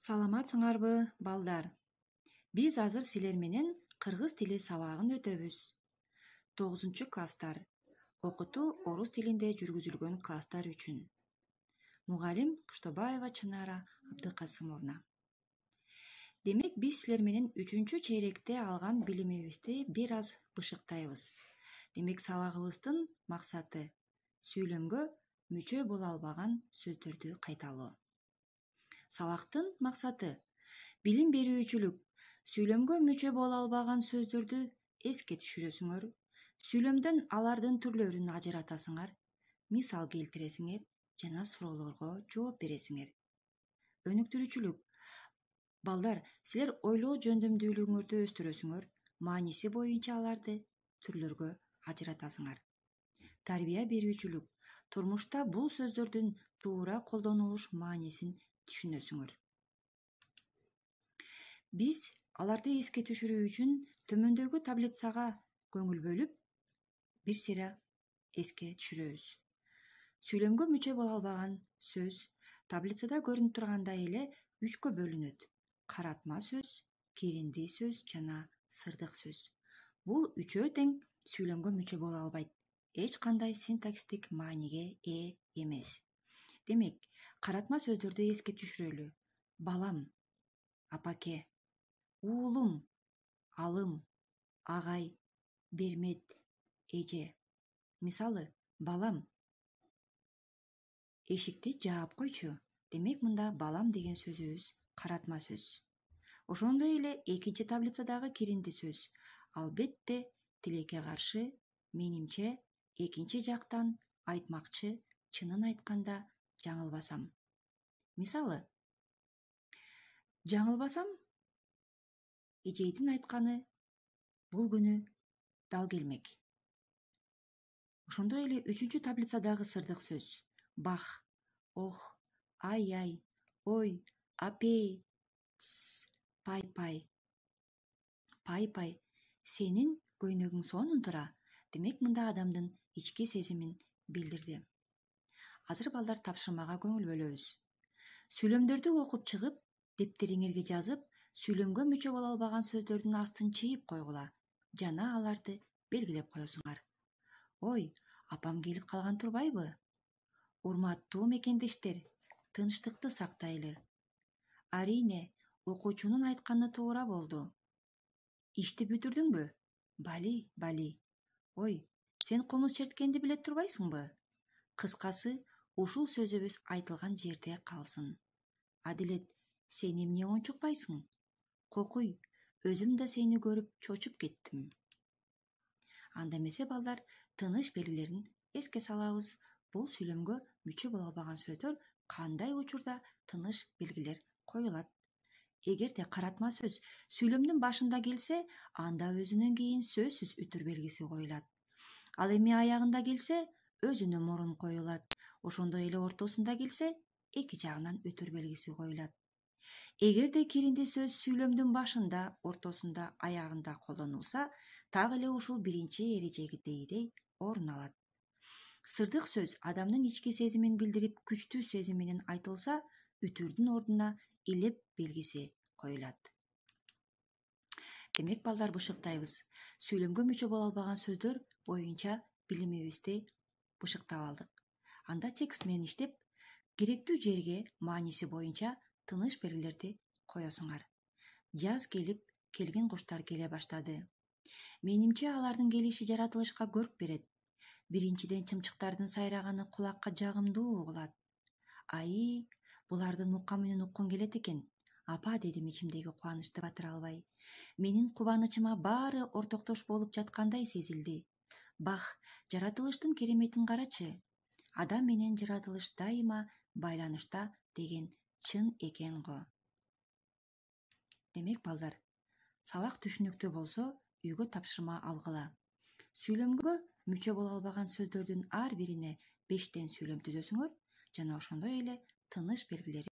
Саламатсыңарбы, балдар? Биз азыр силер менен кыргыз тили сабагын өтөбүз. 9-класстар. Окутуу орус тилинде жүргүзүлгөн класстар үчүн. Мугалим Кыштобаева Чынара Абдыкасымовна. Демек биз силер менен 3-чейректе алган билимибизди бир аз бышыктайбыз. Демек сабагыбыздын максаты сүйлөмгө мүчө боло албаган сөздөрдү кайталоо. Сабактын максаты билим берүүчүлүк, сүйлөмгө мүчө боло албаган сөздөрдү эске түшүрөсүңөр, сүйлөмдөн алардын түрлөрүн ажыратасыңар, мисал келтиресиңер жана суроолорго жооп бересиңер. Өнүктүрүүчүлүк. Балдар, силер ойлоо жөндөмдүүлүгүңөрдү өстүрөсүңөр, мааниси боюнча аларды түрлөргө ажыратасыңар. Тарбия берүүчүлүк. Турмушта бул сөздөрдүн туура колдонулуш маанисин түшүнөсүңөр. Биз аларды эске түшүрүү үчүн төмөндөгү таблицага көңүл бөлүп, бир сыйра эске түшүрөбүз. Сүйлөмгө мүчө боло албаган сөз таблицада көрүнүп тургандай эле 3кө бөлүнөт. Каратма сөз, киринди сөз жана сырдык сөз. Бул үчөө тең сүйлөмгө мүчө боло албайт. Эч кандай синтаксистик мааниге ээ эмес. Демек, каратма сөздөрдү эске түшүрөлү. Балам, апаке, уулум, алым, агай, бермет, эже. Мисалы, балам, эшикти жаап койчу. Демек, мында балам деген сөзүбүз каратма сөз. Ошондой эле экинчи таблицадагы киринди сөз. Албетте, тилекке каршы, менимче, экинчи жактан айтмакчы, чынын айтканда жаңылбасам. Мисалы, жаңылбасам, эжейдин айтканы бул күнү дал келмек. Ошондой эле 3-таблицадагы сырдык сөз. Бах, ох, ай, ой, апей, пай. Пай, сенин көйнөгүң сонун тура. Демек, мында адамдын ички сезимин билдирди. Азыр балдар тапшырмага көңүл бөлөбүз. Сүйлөмдөрдү окуп чыгып, дептериңерге жазып, сүйлөмгө мүчө боло албаган сөздөрдүн астын чийип койгула жана аларды белгилеп коесуңар. Ой, апам келип калган турбайбы? Урматтуу мекендештер, тынчтыкты сактайлы. Арине, окуучунун айтканы туура болду. Ишти бүтүрдүңбү? Бали. Ой, сен комуз черткенди биле турбайсыңбы? Кыскасы, ушул сөзүбүз айтылган жерде калсын. Адилет, сен эмне унчукпайсың? Кокуй, өзүм да сени көрүп чочуп кеттим. Анда эмесе балдар, тыныш белгилерин эске салабыз. Бул сүйлөмгө мүчө боло албаган сөздөр кандай учурда тыныш белгилер коюлат. Эгерде каратма сөз сүйлөмдүн башында келсе, анда өзүнөн кийин сөзсүз үтүр белгиси коюлат. Ал эми аягында келсе, өзүнө мурун коюлат. Ошондой эле ортосунда келсе, эки жагынан үтүр белгиси коюлат. Эгерде киринди сөз сүйлөмдүн башында, ортосунда, аягында колдонулса, так эле ушул биринчи эрежегидей орун алат. Сырдык сөз адамдын ички сезимин билдирип, күчтүү сезим менен айтылса, үтүрдүн ордуна илеп белгиси коюлат. Демек, балдар, бышыктайбыз. Сүйлөмгө мүчө боло албаган сөздөр боюнча билимибизди бышыктап алдык. Анда текст менен иштеп, керектүү жерге мааниси боюнча тыныш белгилерди коесуңар. Жаз келип, келген куштар келе баштады. Менимче алардын келиши жаратылышка көрк берет. Биринчиден чымчыктардын сайраганы кулакка жагымдуу угулат. Ай, булардын мукамынан уккум келет экен. Апа, дедим ичимдеги кубанычты батыра албай. Менин кубанычыма баары ортоктош болуп жаткандай сезилди. Бах, жаратылыштын кереметин карачы. Адам менен жаратылыш дайыма байланышта деген чын экен го. Демек, балдар, сабак түшүнүктүү болсо, үйгө тапшырма алгыла. Сүйлөмгө мүчө боло албаган сөздөрдүн ар бирине 5тен сүйлөм түзөсүңөр жана ошондой эле тыныш белгилери